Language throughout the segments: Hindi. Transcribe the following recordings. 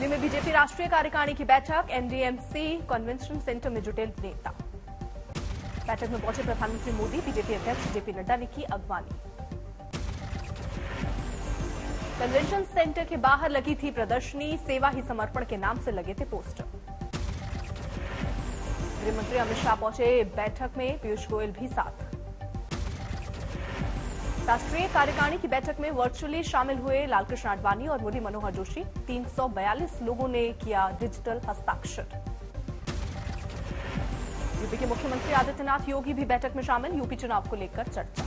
दिल्ली में बीजेपी राष्ट्रीय कार्यकारिणी की बैठक, एनडीएमसी कन्वेंशन सेंटर में जुटे नेता। बैठक में पहुंचे प्रधानमंत्री मोदी, बीजेपी अध्यक्ष जेपी नड्डा ने की अगवानी। कन्वेंशन सेंटर के बाहर लगी थी प्रदर्शनी, सेवा ही समर्पण के नाम से लगे थे पोस्टर। गृहमंत्री अमित शाह पहुंचे बैठक में, पीयूष गोयल भी साथ। राष्ट्रीय कार्यकारिणी की बैठक में वर्चुअली शामिल हुए लालकृष्ण आडवाणी और मुरली मनोहर जोशी। 342 लोगों ने किया डिजिटल हस्ताक्षर। यूपी के मुख्यमंत्री आदित्यनाथ योगी भी बैठक में शामिल, यूपी चुनाव को लेकर चर्चा।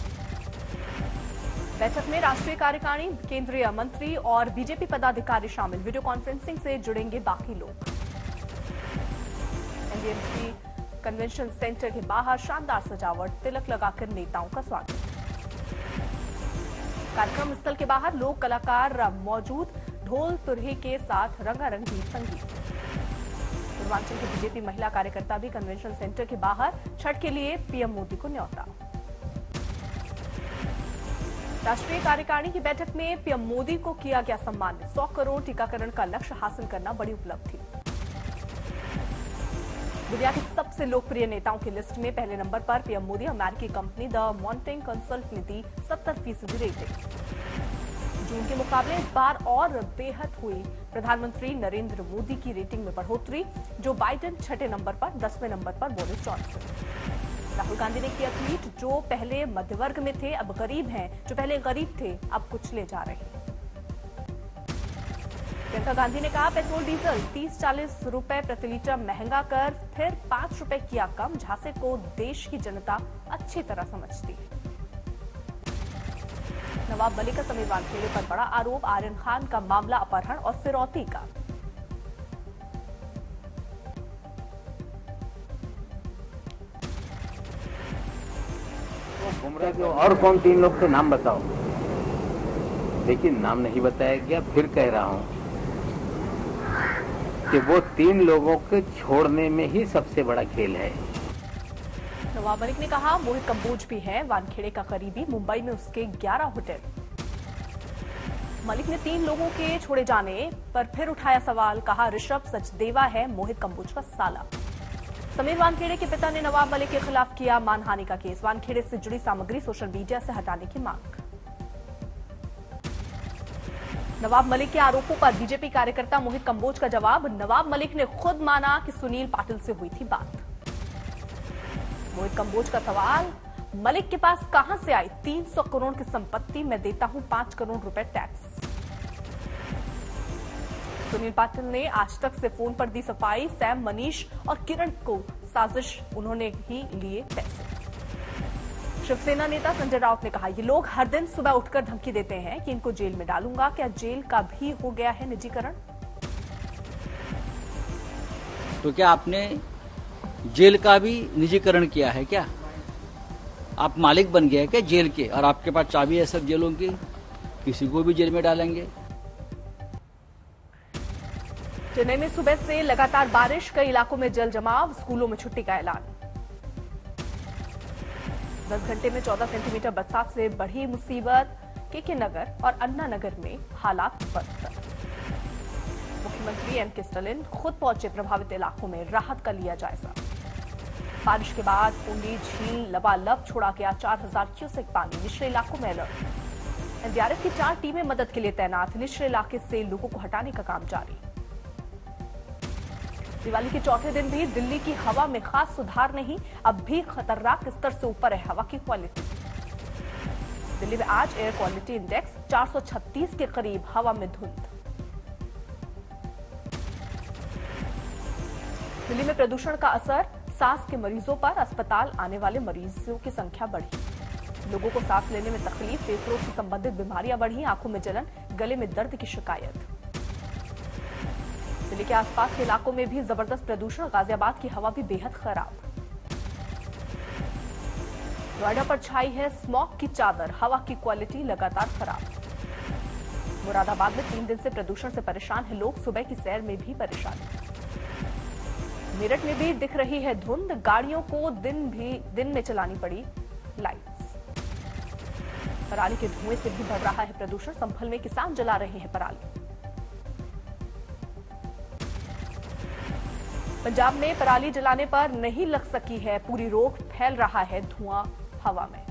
बैठक में राष्ट्रीय कार्यकारिणी, केंद्रीय मंत्री और बीजेपी पदाधिकारी शामिल। वीडियो कॉन्फ्रेंसिंग से जुड़ेंगे बाकी लोग। एनडीएमसी कन्वेंशन सेंटर के बाहर शानदार सजावट, तिलक लगाकर नेताओं का स्वागत। कार्यक्रम स्थल के बाहर लोक कलाकार मौजूद, ढोल तुरही के साथ रंगारंगी संगीत। पूर्वांचल की बीजेपी महिला कार्यकर्ता भी कन्वेंशन सेंटर के बाहर छठ के लिए पीएम मोदी को न्यौता। राष्ट्रीय कार्यकारिणी की बैठक में पीएम मोदी को किया गया सम्मान। 100 करोड़ टीकाकरण का लक्ष्य हासिल करना बड़ी उपलब्धि। दुनिया के सबसे लोकप्रिय नेताओं की लिस्ट में पहले नंबर पर पीएम मोदी। अमेरिकी कंपनी द मॉन्टेग कंसल्ट ने दी 70% रेटिंग। जून के मुकाबले इस बार और बेहद हुई प्रधानमंत्री नरेंद्र मोदी की रेटिंग में बढ़ोतरी। जो बाइडेन 6ठे नंबर पर, 10वें नंबर पर बोरिस जॉनसन। राहुल गांधी ने किया ट्वीट, जो पहले मध्यवर्ग में थे अब गरीब हैं, जो पहले गरीब थे अब कुचले जा रहे हैं। प्रियंका गांधी ने कहा, पेट्रोल डीजल 30-40 रुपए प्रति लीटर महंगा कर फिर 5 रुपए किया कम। झांसे को देश की जनता अच्छी तरह समझती है। नवाब मलिक का समीर वानखेड़े पर बड़ा आरोप, आर्यन खान का मामला अपहरण और फिरौती का। वो गुमराह क्यों? और कौन 3 लोग थे, नाम बताओ। लेकिन नाम नहीं बताया गया। फिर कह रहा हूं कि वो 3 लोगों के छोड़ने में ही सबसे बड़ा खेल है। नवाब मलिक ने कहा, मोहित कंबोज भी है वानखेड़े का करीबी, मुंबई में उसके 11 होटल। मलिक ने 3 लोगों के छोड़े जाने पर फिर उठाया सवाल, कहा ऋषभ सचदेवा है मोहित कंबोज का साला। समीर वानखेड़े के पिता ने नवाब मलिक के खिलाफ किया मानहानि का केस। वानखेड़े से जुड़ी सामग्री सोशल मीडिया से हटाने की मांग। नवाब मलिक के आरोपों पर बीजेपी कार्यकर्ता मोहित कंबोज का जवाब। नवाब मलिक ने खुद माना कि सुनील पाटिल से हुई थी बात। मोहित कंबोज का सवाल, मलिक के पास कहां से आई 300 करोड़ की संपत्ति? मैं देता हूं 5 करोड़ रुपए टैक्स। सुनील पाटिल ने आज तक से फोन पर दी सफाई। सैम, मनीष और किरण को साजिश, उन्होंने ही लिए पैसे। शिवसेना नेता संजय राउत ने कहा, ये लोग हर दिन सुबह उठकर धमकी देते हैं कि इनको जेल में डालूंगा। क्या जेल का भी हो गया है निजीकरण? तो क्या आपने जेल का भी निजीकरण किया है क्या? आप मालिक बन गए क्या जेल के, और आपके पास चाबी है सब जेलों की, किसी को भी जेल में डालेंगे? चेन्नई में सुबह से लगातार बारिश, कई इलाकों में जल जमाव, स्कूलों में छुट्टी का ऐलान। 10 घंटे में 14 सेंटीमीटर बरसात से बढ़ी मुसीबत। केके नगर और अन्ना नगर में हालात बदतर। मुख्यमंत्री एम के स्टालिन खुद पहुंचे प्रभावित इलाकों में, राहत का लिया जायजा। बारिश के बाद पुंडी झील लबालब छोड़ा गया 4000 क्यूसेक पानी। निचले इलाकों में अलर्ट। एनडीआरएफ की 4 टीमें मदद के लिए तैनात। निचले इलाके से लोगों को हटाने का काम जारी। दिवाली के चौथे दिन भी दिल्ली की हवा में खास सुधार नहीं, अब भी खतरनाक स्तर से ऊपर है हवा की क्वालिटी। दिल्ली में आज एयर क्वालिटी इंडेक्स 436 के करीब, हवा में धुंध। दिल्ली में प्रदूषण का असर, सांस के मरीजों पर, अस्पताल आने वाले मरीजों की संख्या बढ़ी। लोगों को सांस लेने में तकलीफ, फेफड़ों से संबंधित बीमारियां बढ़ी, आंखों में जलन, गले में दर्द की शिकायत। दिल्ली के आसपास के इलाकों में भी जबरदस्त प्रदूषण, गाजियाबाद की हवा भी बेहद खराब। नोएडा पर छाई है स्मॉग की चादर, हवा की क्वालिटी लगातार खराब। मुरादाबाद में 3 दिन से प्रदूषण से परेशान है लोग, सुबह की सैर में भी परेशानी। मेरठ में भी दिख रही है धुंध, गाड़ियों को दिन में चलानी पड़ी लाइट्स। पराली के धुएं से भी बढ़ रहा है प्रदूषण, संभल में किसान जला रहे हैं पराली। पंजाब में पराली जलाने पर नहीं लग सकी है पूरी रोक, फैल रहा है धुआं हवा में।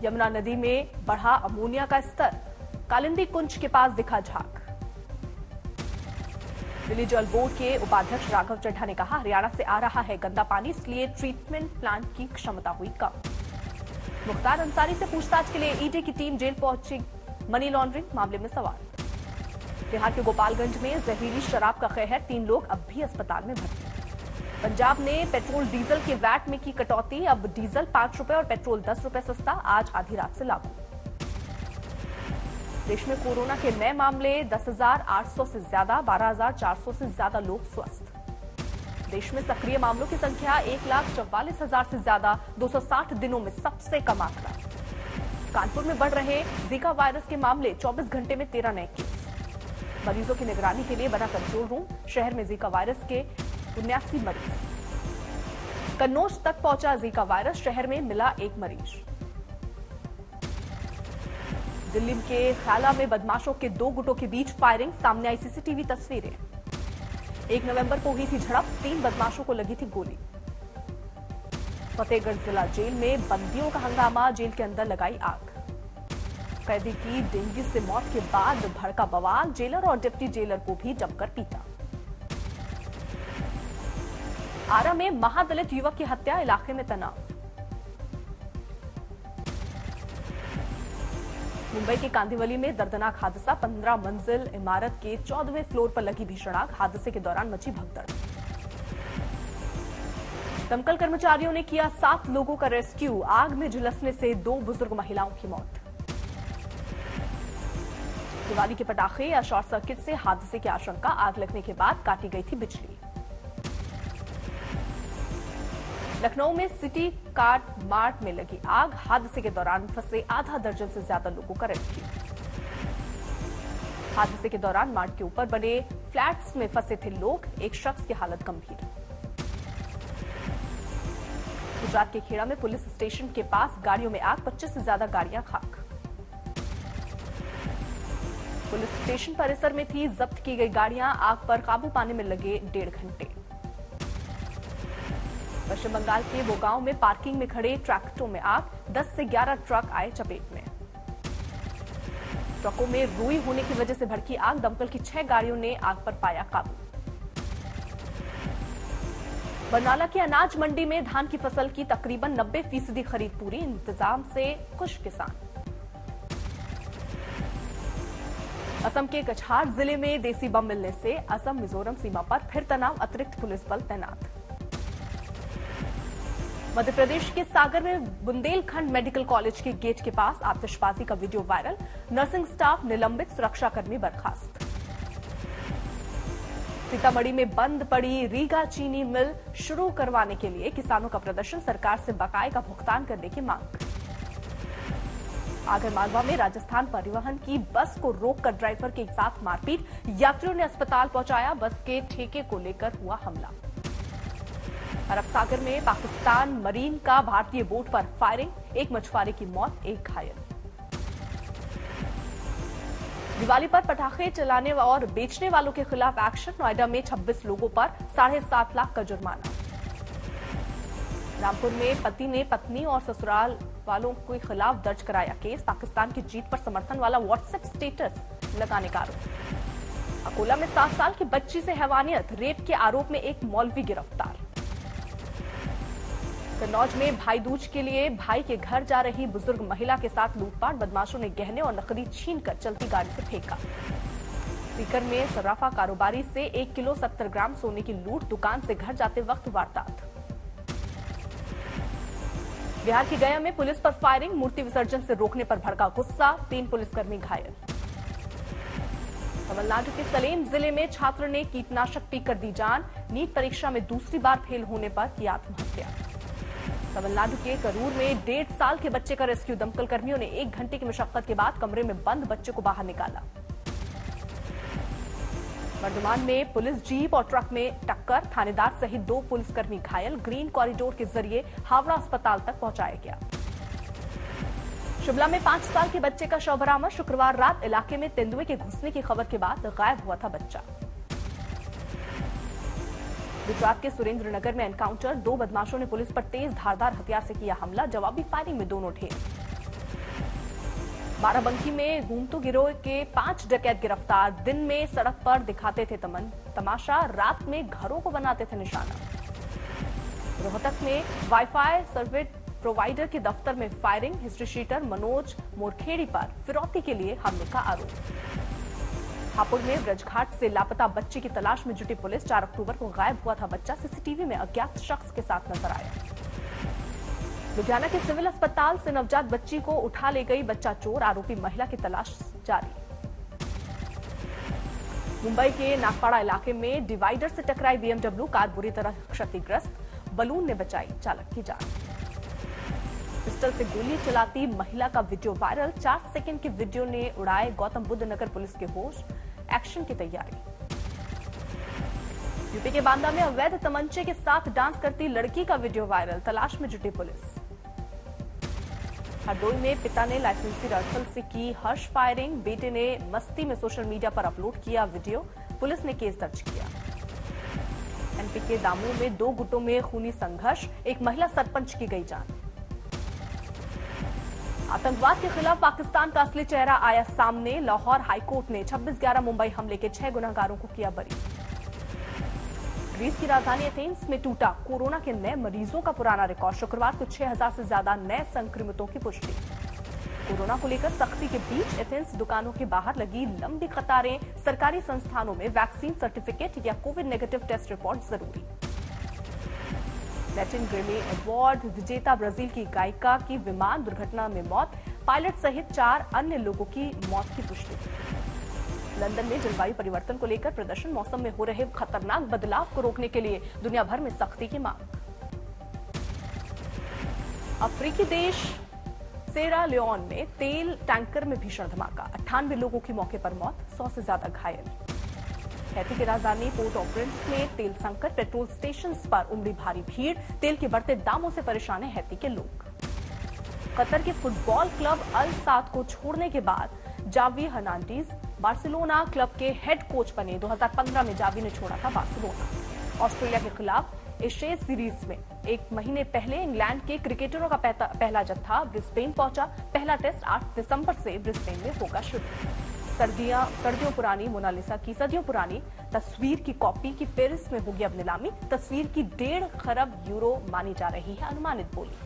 यमुना नदी में बढ़ा अमोनिया का स्तर, कालिंदी कुंज के पास दिखा झाग। दिल्ली जल बोर्ड के उपाध्यक्ष राघव चड्ढा ने कहा, हरियाणा से आ रहा है गंदा पानी, इसलिए ट्रीटमेंट प्लांट की क्षमता हुई कम। मुख्तार अंसारी से पूछताछ के लिए ईडी की टीम जेल पहुंची, मनी लॉन्ड्रिंग मामले में सवाल। बिहार के गोपालगंज में जहरीली शराब का कहर, 3 लोग अब भी अस्पताल में भर्ती। पंजाब ने पेट्रोल डीजल के वैट में की कटौती, अब डीजल 5 रुपए और पेट्रोल 10 रुपए सस्ता, आज आधी रात से लागू। देश में कोरोना के नए मामले 10,800 से ज्यादा, 12,400 से ज्यादा लोग स्वस्थ। देश में सक्रिय मामलों की संख्या 1,44,000 से ज्यादा, 260 दिनों में सबसे कम आंकड़ा। कानपुर में बढ़ रहे जीका वायरस के मामले, 24 घंटे में 13 नए केस। मरीजों की निगरानी के लिए बना कंट्रोल रूम, शहर में जीका वायरस के 79 मरीज। कन्नौज तक पहुंचा जीका वायरस, शहर में मिला 1 मरीज। दिल्ली के ख्याला में बदमाशों के 2 गुटों के बीच फायरिंग, सामने आई सीसीटीवी तस्वीरें। 1 नवंबर को हुई थी झड़प, 3 बदमाशों को लगी थी गोली। फतेहगढ़ जिला जेल में बंदियों का हंगामा, जेल के अंदर लगाई आग। कैदी की डेंगू से मौत के बाद भड़का बवाल, जेलर और डिप्टी जेलर को भी जमकर पीटा। आरा में महादलित युवक की हत्या, इलाके में तनाव। मुंबई के कांदिवली में दर्दनाक हादसा, 15 मंजिल इमारत के 14वें फ्लोर पर लगी भीषण आग, हादसे के दौरान मची भगदड़। दमकल कर्मचारियों ने किया 7 लोगों का रेस्क्यू, आग में झुलसने से 2 बुजुर्ग महिलाओं की मौत। दिवाली के पटाखे या शॉर्ट सर्किट से हादसे की आशंका, आग लगने के बाद काटी गई थी बिजली। लखनऊ में सिटी कार्ड मार्ट में लगी आग, हादसे के दौरान फंसे आधा दर्जन से ज्यादा लोगों का रेस्क्यू। हादसे के दौरान मार्ट के ऊपर बने फ्लैट्स में फंसे थे लोग, एक शख्स की हालत गंभीर। गुजरात के खेड़ा में पुलिस स्टेशन के पास गाड़ियों में आग, 25 से ज्यादा गाड़ियां खाक। पुलिस स्टेशन परिसर में थी जब्त की गई गाड़ियां, आग पर काबू पाने में लगे 1.5 घंटे। पश्चिम बंगाल के बोगांव में पार्किंग में खड़े ट्रैक्टरों में आग, 10 से 11 ट्रक आए चपेट में। ट्रकों में रुई होने की वजह से भड़की आग, दमकल की 6 गाड़ियों ने आग पर पाया काबू। बरनाला की अनाज मंडी में धान की फसल की तकरीबन 90% खरीद पूरी, इंतजाम से खुश किसान। असम के कछार जिले में देसी बम मिलने से असम मिजोरम सीमा पर फिर तनाव, अतिरिक्त पुलिस बल तैनात। मध्य प्रदेश के सागर में बुंदेलखंड मेडिकल कॉलेज के गेट के पास आतिशबाजी का वीडियो वायरल, नर्सिंग स्टाफ निलंबित, सुरक्षाकर्मी बर्खास्त। सीतामढ़ी में बंद पड़ी रीगा चीनी मिल शुरू करवाने के लिए किसानों का प्रदर्शन, सरकार से बकाये का भुगतान करने की मांग। आगरमालवा में राजस्थान परिवहन की बस को रोककर ड्राइवर के साथ मारपीट, यात्रियों ने अस्पताल पहुंचाया, बस के ठेके को लेकर हुआ हमला। अरब सागर में पाकिस्तान मरीन का भारतीय बोट पर फायरिंग, 1 मछुआरे की मौत, 1 घायल। दिवाली पर पटाखे चलाने और बेचने वालों के खिलाफ एक्शन, नोएडा में 26 लोगों पर 7.5 लाख का जुर्माना। रामपुर में पति ने पत्नी और ससुराल वालों के खिलाफ दर्ज कराया केस, पाकिस्तान की जीत पर समर्थन वाला व्हाट्सएप स्टेटस लगाने का आरोप। अकोला में 7 साल की बच्ची से हैवानियत, रेप के आरोप में एक मौलवी गिरफ्तार। कन्नौज में भाई दूज के लिए भाई के घर जा रही बुजुर्ग महिला के साथ लूटपाट, बदमाशों ने गहने और नकदी छीनकर चलती गाड़ी से फेंका। सीकर में सर्राफा कारोबारी से 1 किलो 70 ग्राम सोने की लूट, दुकान से घर जाते वक्त वारदात। बिहार की गया में पुलिस पर फायरिंग, मूर्ति विसर्जन से रोकने पर भड़का गुस्सा, 3 पुलिसकर्मी घायल। तमिलनाडु के सलेम जिले में छात्र ने कीटनाशक पीकर दी जान, नीट परीक्षा में दूसरी बार फेल होने पर की आत्महत्या। तमिलनाडु के करूर में 1.5 साल के बच्चे का रेस्क्यू, दमकल कर्मियों ने 1 घंटे की मशक्कत के बाद कमरे में बंद बच्चे को बाहर निकाला। वर्धमान में पुलिस जीप और ट्रक में टक्कर, थानेदार सहित 2 पुलिसकर्मी घायल, ग्रीन कॉरिडोर के जरिए हावड़ा अस्पताल तक पहुंचाया गया। शिमला में 5 साल के बच्चे का शव बरामद, शुक्रवार रात इलाके में तेंदुए के घुसने की खबर के बाद गायब हुआ था बच्चा। गुजरात के सुरेंद्रनगर में एनकाउंटर, 2 बदमाशों ने पुलिस पर तेज धारदार हथियार से किया हमला, जवाबी फायरिंग में दोनों ढेर। बाराबंकी में घूमतू गिरोह के 5 डकैत गिरफ्तार, दिन में सड़क पर दिखाते थे तमाशा, रात में घरों को बनाते थे निशाना। रोहतक में वाईफाई सर्विस प्रोवाइडर के दफ्तर में firing, history sheeter Manoj Morkheri पर फिरौती के लिए हमले का आरोप। हापुड़ में ब्रजघाट से लापता बच्ची की तलाश में जुटी पुलिस, 4 अक्टूबर को गायब हुआ था बच्चा, सीसीटीवी में अज्ञात शख्स के साथ नजर आया। लुधियाना के सिविल अस्पताल से नवजात बच्ची को उठा ले गई बच्चा चोर, आरोपी महिला की तलाश जारी। मुंबई के नागपाड़ा इलाके में डिवाइडर से टकराई बीएमडब्ल्यू, कार बुरी तरह क्षतिग्रस्त, बलून ने बचाई चालक की जान। पिस्टल से गोली चलाती महिला का वीडियो वायरल, 4 सेकंड के वीडियो ने उड़ाए गौतम बुद्ध नगर पुलिस के होश, एक्शन की तैयारी। यूपी के बांदा में अवैध तमंचे के साथ डांस करती लड़की का वीडियो वायरल, तलाश में जुटी पुलिस। हरदोई में पिता ने लाइसेंसी राइफल से की हर्ष फायरिंग, बेटे ने मस्ती में सोशल मीडिया पर अपलोड किया वीडियो, पुलिस ने केस दर्ज किया। एमपी के दामोह में 2 गुटों में खूनी संघर्ष, एक महिला सरपंच की गई जान। आतंकवाद के खिलाफ पाकिस्तान का असली चेहरा आया सामने, लाहौर हाईकोर्ट ने 26/11 मुंबई हमले के 6 गुनहगारों को किया बरी। ग्रीस की राजधानी एथेंस में टूटा कोरोना के नए मरीजों का पुराना रिकॉर्ड, शुक्रवार को 6000 से ज्यादा नए संक्रमितों की पुष्टि। कोरोना को लेकर सख्ती के बीच एथेंस दुकानों के बाहर लगी लंबी कतारें, सरकारी संस्थानों में वैक्सीन सर्टिफिकेट या कोविड नेगेटिव टेस्ट रिपोर्ट जरूरी। लैटिन ग्रैमी अवार्ड विजेता ब्राजील की गायिका की विमान दुर्घटना में मौत, पायलट सहित 4 अन्य लोगों की मौत की पुष्टि। लंदन में जलवायु परिवर्तन को लेकर प्रदर्शन, मौसम में हो रहे खतरनाक बदलाव को रोकने के लिए दुनिया भर में सख्ती की मांग। अफ्रीकी देश सेरा लियोन में तेल टैंकर में भीषण धमाका, 98 लोगों की मौके पर मौत, 100 से ज्यादा घायल। हैती की राजधानी पोर्ट ऑफ प्रिंस में तेल संकट, पेट्रोल स्टेशन पर उमड़ी भारी भीड़, तेल के बढ़ते दामों से परेशान है हैती के लोग। कतर के फुटबॉल क्लब अल साद को छोड़ने के बाद जावी हर्नांडीज बार्सिलोना क्लब के हेड कोच बने, 2015 में जावी ने छोड़ा था बार्सिलोना। ऑस्ट्रेलिया के खिलाफ एशेज सीरीज में 1 महीने पहले इंग्लैंड के क्रिकेटरों का पहला जत्था ब्रिस्बेन पहुंचा, पहला टेस्ट 8 दिसंबर से ब्रिस्बेन में होगा शुरू। सदियों पुरानी मोनालिसा की सदियों पुरानी तस्वीर की कॉपी की पेरिस में होगी अब नीलामी, तस्वीर की 1.5 खरब यूरो मानी जा रही है अनुमानित बोली।